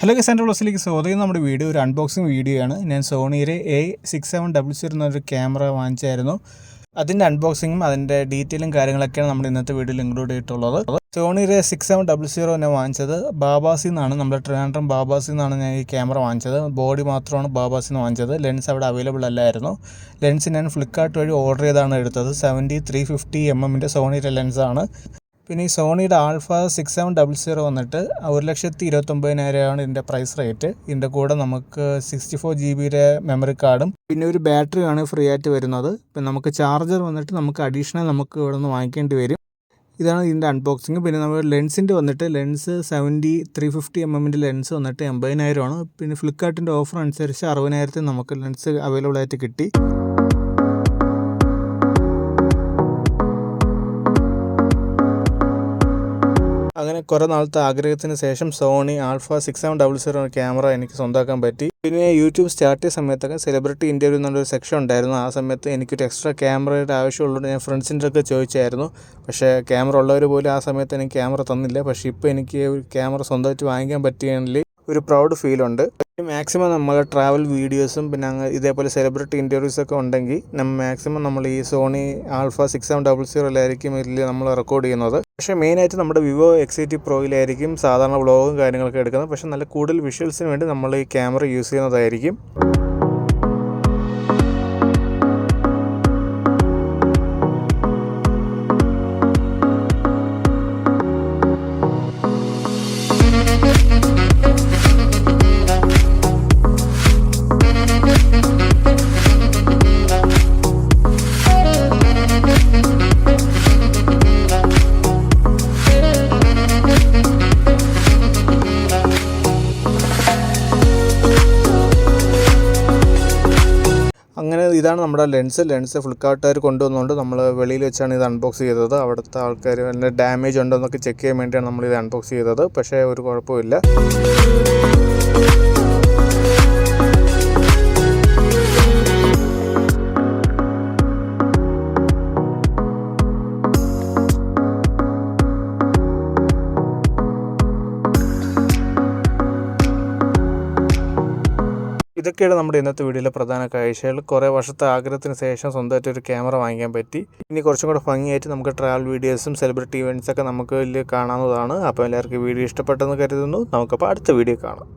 Hello Santo വ്ലോഗ്സിലേക്ക് സ്വാഗതം. നമ്മുടെ video ഒരു അൺബോക്സിങ് വീഡിയോ ആണ്. ഞാൻ സോണിയുടെ a6700 എന്നൊരു ക്യാമറ വാങ്ങിച്ചായിരുന്നു. അതിൻ്റെ അൺബോക്സിങ്ങും അതിൻ്റെ ഡീറ്റെയിലും കാര്യങ്ങളൊക്കെയാണ് നമ്മൾ ഇന്നത്തെ വീഡിയോയിൽ ഇൻക്ലൂഡ് ചെയ്തിട്ടുള്ളത്. സോണിയുടെ 6700 ഞാൻ വാങ്ങിച്ചത് ബാബാസിൽ നിന്നാണ്. നമ്മുടെ ട്രിവാൻഡ്രം ബാബാസിൽ നിന്നാണ് ഞാൻ ഈ ക്യാമറ വാങ്ങിച്ചത്. ബോഡി മാത്രമാണ് ബാബാസിൽ നിന്ന് വാങ്ങിച്ചത്. ലെൻസ് അവിടെ അവൈലബിൾ അല്ലായിരുന്നു. ലെൻസ് ഞാൻ ഫ്ലിപ്കാർട്ട് വഴി ഓർഡർ ചെയ്താണ് എടുത്തത്. 70-350mm സോണിയുടെ ലെൻസാണ്. പിന്നെ ഈ സോണിയുടെ ആൽഫ 6700 വന്നിട്ട് 1,29,000 ഇതിൻ്റെ പ്രൈസ് റേറ്റ്. ഇതിൻ്റെ കൂടെ നമുക്ക് 64 GB മെമ്മറി കാർഡും പിന്നെ ഒരു ബാറ്ററിയാണ് ഫ്രീ ആയിട്ട് വരുന്നത്. പിന്നെ നമുക്ക് ചാർജർ വന്നിട്ട് നമുക്ക് അഡീഷണൽ നമുക്ക് ഇവിടെ നിന്ന് വാങ്ങിക്കേണ്ടി വരും. ഇതാണ് ഇതിൻ്റെ അൺബോക്സിങ്. പിന്നെ നമ്മൾ ലെൻസിൻ്റെ വന്നിട്ട് ലെൻസ് 70-350mm ലെൻസ് വന്നിട്ട് 80,000 പിന്നെ ഫ്ലിപ്കാർട്ടിൻ്റെ ഓഫർ അനുസരിച്ച് 60,000 നമുക്ക് ലെൻസ് അവൈലബിൾ ആയിട്ട് കിട്ടി. അങ്ങനെ കുറേ നാളത്തെ ആഗ്രഹത്തിന് ശേഷം സോണി ആൽഫ 6700 ക്യാമറ എനിക്ക് സ്വന്തമാക്കാൻ പറ്റി. പിന്നെ യൂട്യൂബ് സ്റ്റാർട്ട് ചെയ്ത സമയത്തൊക്കെ സെലിബ്രിറ്റി ഇൻ്റർവ്യൂ എന്നുള്ളൊരു സെക്ഷൻ ഉണ്ടായിരുന്നു. ആ സമയത്ത് എനിക്കൊരു എക്സ്ട്രാ ക്യാമറയുടെ ആവശ്യമുള്ളതുകൊണ്ട് ഞാൻ ഫ്രണ്ട്സിൻ്റെ ഒക്കെ ചോദിച്ചായിരുന്നു. പക്ഷേ ക്യാമറ ഉള്ളവർ പോലും ആ സമയത്ത് എനിക്ക് ക്യാമറ തന്നില്ല. പക്ഷേ ഇപ്പോൾ എനിക്ക് ഒരു ക്യാമറ സ്വന്തമായിട്ട് വാങ്ങിക്കാൻ പറ്റിയതിൽ ഒരു പ്രൗഡ് ഫീലുണ്ട്. മാക്സിമം നമ്മൾ ട്രാവൽ വീഡിയോസും പിന്നെ ഇതേപോലെ സെലിബ്രിറ്റി ഇൻ്റർവ്യൂസൊക്കെ ഉണ്ടെങ്കിൽ മാക്സിമം നമ്മൾ ഈ സോണി ആൽഫ 6700 ഇതിൽ നമ്മൾ റെക്കോർഡ് ചെയ്യുന്നത്. പക്ഷേ മെയിനായിട്ട് നമ്മുടെ വിവോ X80 പ്രോയിലായിരിക്കും സാധാരണ വ്ളോഗും കാര്യങ്ങളൊക്കെ എടുക്കുന്നത്. പക്ഷേ നല്ല കൂടുതൽ വിഷ്വൽസിന് വേണ്ടി നമ്മൾ ഈ ക്യാമറ യൂസ് ചെയ്യുന്നതായിരിക്കും. അങ്ങനെ ഇതാണ് നമ്മുടെ ലെൻസ് ഫ്ലിപ്കാർട്ടുകാർ കൊണ്ടുവന്നുകൊണ്ട് നമ്മൾ വെളിയിൽ വെച്ചാണ് ഇത് അൺബോക്സ് ചെയ്തത്. അവിടുത്തെ ആൾക്കാർ അതിൻ്റെ ഡാമേജ് ഉണ്ടോ എന്നൊക്കെ ചെക്ക് ചെയ്യാൻ വേണ്ടിയാണ് നമ്മളിത് അൺബോക്സ് ചെയ്തത്. പക്ഷേ ഒരു കുഴപ്പമില്ല. ഇതൊക്കെയാണ് നമ്മുടെ ഇന്നത്തെ വീഡിയോയിലെ പ്രധാന കാഴ്ചകൾ. കുറേ വർഷത്തെ ആഗ്രഹത്തിന് ശേഷം സ്വന്തമായിട്ട് ഒരു ക്യാമറ വാങ്ങിക്കാൻ പറ്റി. ഇനി കുറച്ചും കൂടെ ഭംഗിയായിട്ട് നമുക്ക് ട്രാവൽ വീഡിയോസും സെലിബ്രിറ്റി ഇവൻറ്റ്സൊക്കെ നമുക്ക് ഇതിൽ കാണാവുന്നതാണ്. അപ്പോൾ എല്ലാവർക്കും വീഡിയോ ഇഷ്ടപ്പെട്ടെന്ന് കരുതുന്നു. നമുക്കപ്പോൾ അടുത്ത വീഡിയോ കാണാം.